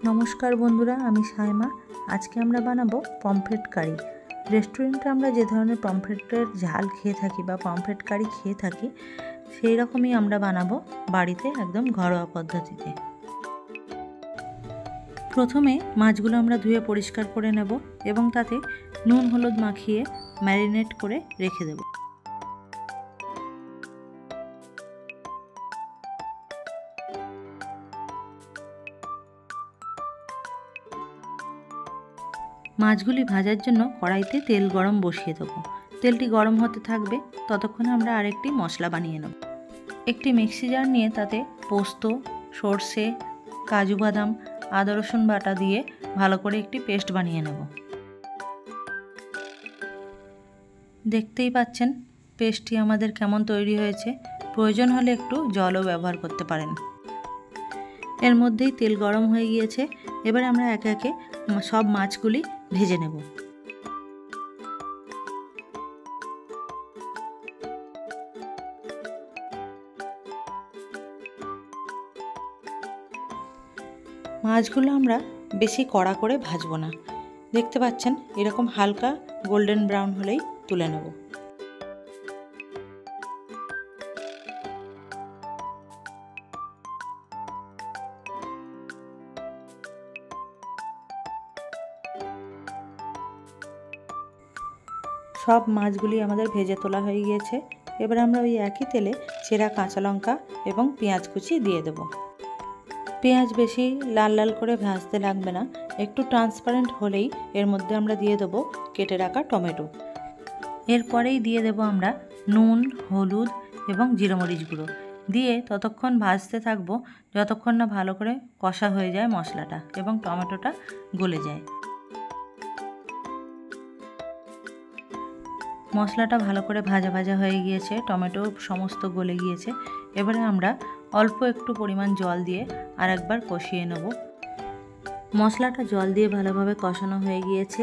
নমস্কার বন্ধুরা, আমি সায়মা। আজকে আমরা বানাবো পমফ্রেট কারি। রেস্টুরেন্টে আমরা যে ধরনের পমফ্রেটের ঝাল খেয়ে থাকি বা পমফ্রেট কারি খেয়ে থাকি, সেই রকমই আমরা বানাবো বাড়িতে একদম ঘরোয়া পদ্ধতিতে। প্রথমে মাছগুলো আমরা ধুয়ে পরিষ্কার করে নেব এবং তাতে নুন হলুদ মাখিয়ে ম্যারিনেট করে রেখে দেব। মাছগুলি ভাজার জন্য কড়াইতে তেল গরম বসিয়ে দেবো। তেলটি গরম হতে থাকবে, ততক্ষণে আমরা আরেকটি মশলা বানিয়ে নেব। একটি মিক্সি জার নিয়ে তাতে পোস্ত, সর্ষে, কাজু বাদাম, আদা রসুন বাটা দিয়ে ভালো করে একটি পেস্ট বানিয়ে নেব। দেখতেই পাচ্ছেন পেস্টটি আমাদের কেমন তৈরি হয়েছে। প্রয়োজন হলে একটু জলও ব্যবহার করতে পারেন। এর মধ্যেই তেল গরম হয়ে গিয়েছে। এবারে আমরা একে একে সব মাছগুলি ভেজে নেব। মাছগুলো আমরা বেশি কড়া করে ভাজবো না। দেখতে পাচ্ছেন এরকম হালকা গোল্ডেন ব্রাউন হলেই তুলে নেব। সব মাছগুলি আমাদের ভেজে তোলা হয়ে গিয়েছে। এবার আমরা ওই একই তেলে চেরা কাঁচা লঙ্কা এবং পেঁয়াজ কুচি দিয়ে দেব। পেঁয়াজ বেশি লাল লাল করে ভাজতে লাগবে না, একটু ট্রান্সপারেন্ট হলেই এর মধ্যে আমরা দিয়ে দেব কেটে রাখা টমেটো। এরপরেই দিয়ে দেব আমরা নুন, হলুদ এবং জিরে মরিচ গুঁড়ো দিয়ে ততক্ষণ ভাজতে থাকবো যতক্ষণ না ভালো করে কষা হয়ে যায় মশলাটা এবং টমেটোটা গলে যায়। মশলাটা ভালো করে ভাজা ভাজা হয়ে গিয়েছে, টমেটো সমস্ত গলে গিয়েছে। এবারে আমরা অল্প একটু পরিমাণ জল দিয়ে আর একবার কষিয়ে নেব। মশলাটা জল দিয়ে ভালোভাবে কষানো হয়ে গিয়েছে,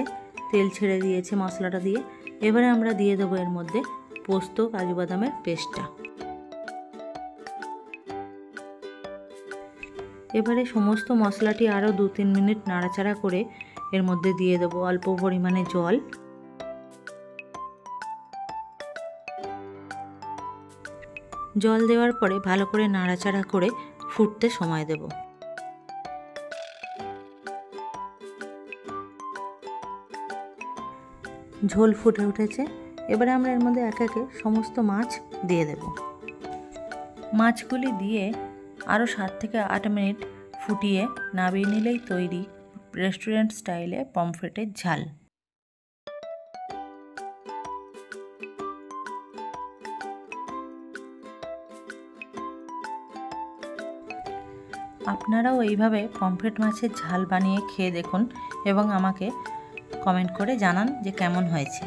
তেল ছেড়ে দিয়েছে মশলাটা দিয়ে। এবারে আমরা দিয়ে দেবো এর মধ্যে পোস্ত কাজু বাদামের পেস্টটা। এবারে সমস্ত মশলাটি আরও 2-3 মিনিট নাড়াচাড়া করে এর মধ্যে দিয়ে দেবো অল্প পরিমাণে জল। জল দেওয়ার পরে ভালো করে নাড়াচাড়া করে ফুটতে সময় দেব। ঝোল ফুটে উঠেছে। এবারে আমরা এর মধ্যে একে একে সমস্ত মাছ দিয়ে দেব। মাছগুলি দিয়ে আরও 7 থেকে 8 মিনিট ফুটিয়ে নামিয়ে নিলেই তৈরি রেস্টুরেন্ট স্টাইলে পমফ্রেটের ঝাল। আপনারাও এইভাবে পমফ্রেট মাছের ঝাল বানিয়ে খেয়ে দেখুন এবং আমাকে কমেন্ট করে জানান যে কেমন হয়েছে।